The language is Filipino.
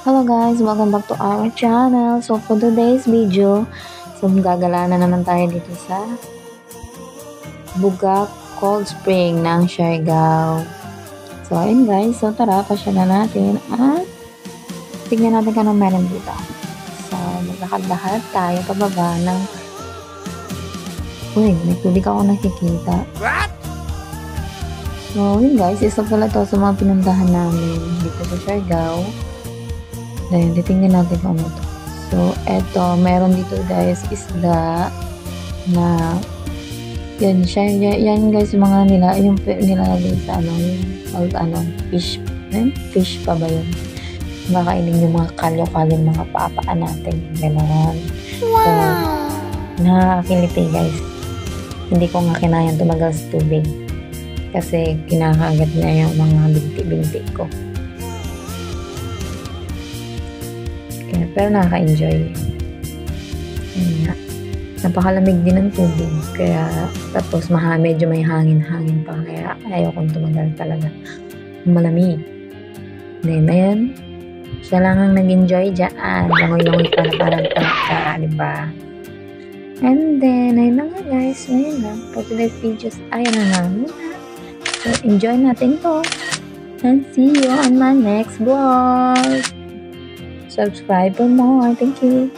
Hello guys, welcome back to our channel. So for today's video, gagala na naman tayo dito sa Bugak Cold Spring ng Siargao. So ayun guys, so tara, pasya na natin at tignan natin kung anong meron dito. So maglakad-lakad tayo pababa ng may tubig ako nakikita. What? So yun guys, isa pala to sa mga pinuntahan namin dito sa Siargao. Dahil, titingnan natin kung ano to. So, eto, meron dito guys, isda na, yan siya, yan guys, yung mga yung nilalagay sa fish, fish pa ba yun? Makainin yung mga kalyo-kalyo, mga paapaan natin, gano'n. So, nakakiliti guys. Hindi ko nga kinayang tumagal sa tubig. Kasi, kinakagat niya yung mga binti-binti ko. Pero nakaka-enjoy. Napakalamig din ng tubig. Kaya, tapos medyo may hangin-hangin pa. Kaya ayaw kong tumagal talaga. Malamig. Then, ayan. Siya lang ang nag-enjoy dyan. Langoy-langoy pa na parang talaka, diba? And then, ayun na nga guys. Ayun na. For today's videos, ayun na nga muna. So, enjoy natin to. And see you on my next vlog. Subscribe for more. Thank you.